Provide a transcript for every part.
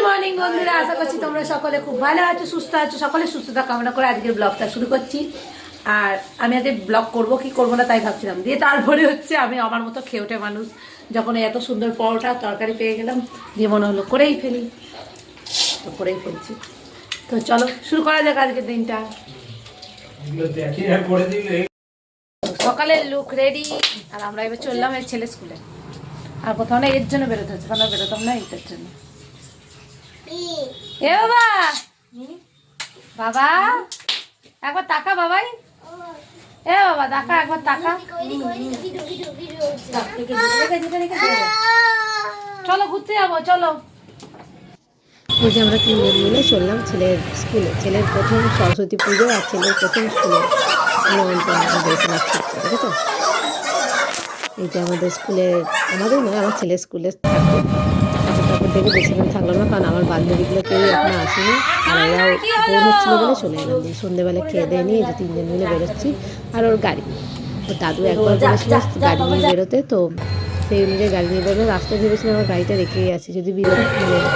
Morning বন্ধুরা, আশা করছি তোমরা সকলে খুব ভালো আছো, সুস্থ আছো। সকলে সুস্থতা কামনা করে আজকের ব্লগটা শুরু করছি। আর আমি আজকে ব্লগ করব কি করবো না তাই ভাবছিলাম, দিয়ে তারপরে হচ্ছে আমি আমার মতো খেয়ে ওঠে মানুষ, যখন এত সুন্দর পরোটা তরকারি পেয়ে গেলাম, দিয়ে মনে হলো করেই ফেলি, তো করেই ফেলছি। তো চলো শুরু করা যাক আজকের দিনটা। সকালের লুক রেডি, আর আমরা এবার চললাম এর ছেলে স্কুলে। আর কোথাও না এর জন্য বেরোতে হচ্ছে, কারণ বেরোতাম না এইটার জন্য। এ বাবা, বাবা একবার তাকা বাবাই, এ বাবা তাকা একবার তাকা। চলো ঘুরতে যাবো, চলো। ওই যে আমরা তিনজন মিলে চললাম ছেলের স্কুলে। ছেলের প্রথম সরস্বতী পুজো আর ছেলের প্রথম স্কুলে দেখেছো। এই যে আমাদের স্কুলের, আমাদের নয় আমার ছেলের স্কুলে থাকবে। তারপর দেখে বেশিক্ষণ থাকলো না, কারণ আমার বান্ধবীগুলো কেউ এখনো আসেনি, আর এরাও বোন হচ্ছিলো বলে চলে এলাম। দিয়ে সন্ধ্যেবেলা খেয়ে দিয়ে নিয়ে যে তিনজন মিলে বেরোচ্ছি। আর ওর গাড়ি, ওর দাদু একবার বলেছিল গাড়ি নিয়ে বেরোতে, তো সেই অনুযায়ী গাড়ি নিয়ে বেরোলো। রাস্তায় ভেবেছিলাম আমার গাড়িটা রেখেই আছে, যদি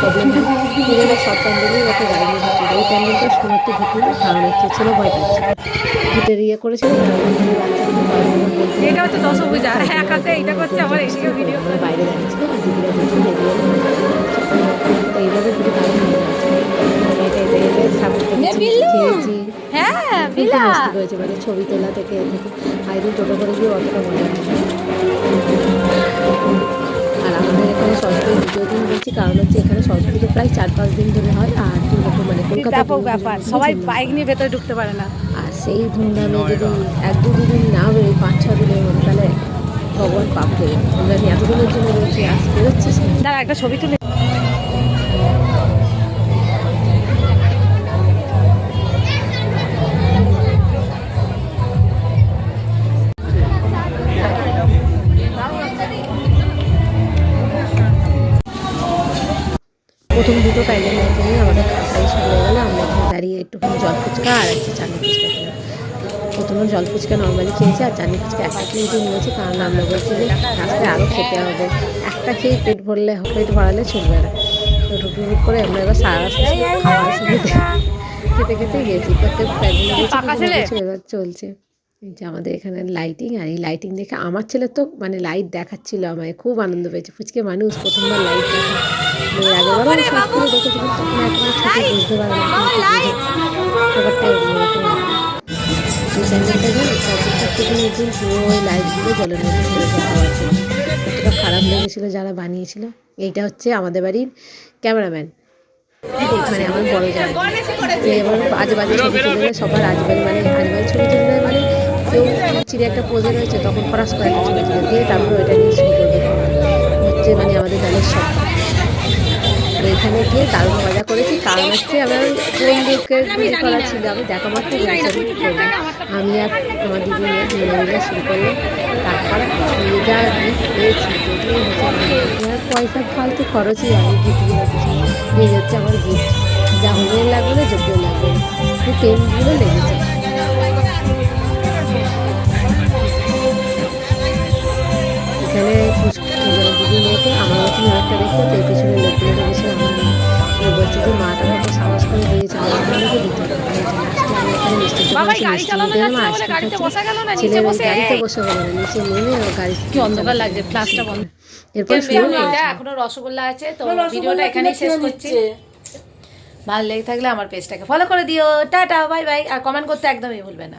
প্রবলেম হয় নিজেদের সব প্যান্ডেলেই ওকে গাড়ি নিয়ে ঢুকি। ওই প্যান্ডেলটা শুনতে ঢুকি, কারণ হচ্ছে ছেলে ভয় পাচ্ছে, ভূতের ইয়ে করেছিল। এটা হচ্ছে দশভূজা, একাতে এটা করছে আমার এদিকে ভিডিও করে বাইরে দাঁড়িয়েছিল, দিদিরা দেখি বেরিয়ে তো এইভাবে পুরো গাড়ি নিয়ে যাচ্ছে। মানে ছবি তোলা থেকে আইদিন টোটো করে গিয়ে অতটা মজা হচ্ছে। আর আমাদের এখানে সরস্বতী পুজোর দিন বলছি, কারণ হচ্ছে এখানে সরস্বতী পুজো প্রায় 4-5 দিন ধরে হয়। আর দুর্গাপুর মানে কলকাতা ব্যাপার, সবাই বাইক নিয়ে ভেতরে ঢুকতে পারে না। আর সেই ধুমধামে যদি 1-2 দিন না বেরোই, 5-6 দিনের মধ্যে, তাহলে ভগবান পাপ দেবে। আমরা এতদিনের জন্য বলছি আজ বেরোচ্ছিস না, একটা ছবি তুলে। প্রথম দুটো প্যান্ডেল নিয়ে আমাদের খাওয়া শুরু হয়ে গেলো। আমরা এখানে দাঁড়িয়ে একটুখানি জল ফুচকা আর একটা চাটনি ফুচকা খেলাম। প্রথমে জল ফুচকা নর্মালি খেয়েছি, আর চাটনি ফুচকা একটা কিনতে নিয়েছি, কারণ আমরা বলছি যে রাস্তায় আরও খেতে হবে, একটা খেয়ে পেট ভরালে চলবে না। তো টুকটুক করে আমরা এবার সারা রাস্তা খাওয়ার সুবিধা খেতে খেতে গেছি। প্রত্যেক প্যান্ডেল এবার চলছে। যে আমাদের এখানে লাইটিং, আর এই লাইটিং দেখে আমার ছেলে তো মানে লাইট দেখাচ্ছিল, আমায় খুব আনন্দ পেয়েছে। ফুচকে মানুষ প্রথমবার লাইট দেখা, আগেরবারও শখ করে দেখেছি, কিন্তু একবার ছোটো বুঝতে পারে না ব্যাপারটা অন্যরকম। এই প্যান্ডেলটা জানো একদিন পুরো ওই লাইটগুলো জলের মধ্যে চলে যাওয়ার জন্য কতটা খারাপ লেগেছিলো যারা বানিয়েছিল। এইটা হচ্ছে আমাদের বাড়ির ক্যামেরাম্যান, মানে আমার বড় জায়গা, যে এবার আজে বাজে ছবি তুলে সবার আজেবাজে, মানে আজেবাজে ছবি তুলে, মানে কেউ চিড়ে একটা পোজে রয়েছে তখন খরাস করে একটা ছবি তুলে দিয়ে তারপরে ওইটা নিয়ে শুরু করবে হচ্ছে মানে আমাদের দলের সব। তো এখানে গিয়ে দারুণ মজা করেছি, কারণ হচ্ছে আমার বন্ধুকে বিয়ে করা ছিল, আমি দেখা মাত্র আমি আর আমার দিদি মিলে শুরু করলাম। তারপর যা গিফট পেয়েছি, আর পয়সা ফালতু খরচই হয় গিফটগুলো পিছনে। এই হচ্ছে আমার গিফট, যা হোমের লাগবে না, যোগ্য লাগবে না, পেনগুলো লেগেছে। এখানে দিদি মেয়েকে আমার মতন একটা দেখতে, তো এই পিছনে লোকগুলো লেগেছিল আমার মেয়ে। ও বলছে যে মাটা মতো সাহস করে দিয়েছে, আমার মেয়েকে দিতে হবে। ছেলের গাড়িতে বসে হলো না, নিচে নেমে ও গাড়ি কি অন্ধকার লাগছে, ফ্ল্যাশটা বন্ধ। এরপর এখনো রসগোল্লা আছে, তো ভিডিওটা এখানেই শেষ করছি। ভালো লেগে থাকলে আমার পেজটাকে ফলো করে দিও। টাটা, বাই বাই, আর কমেন্ট করতে একদমই ভুলবে না।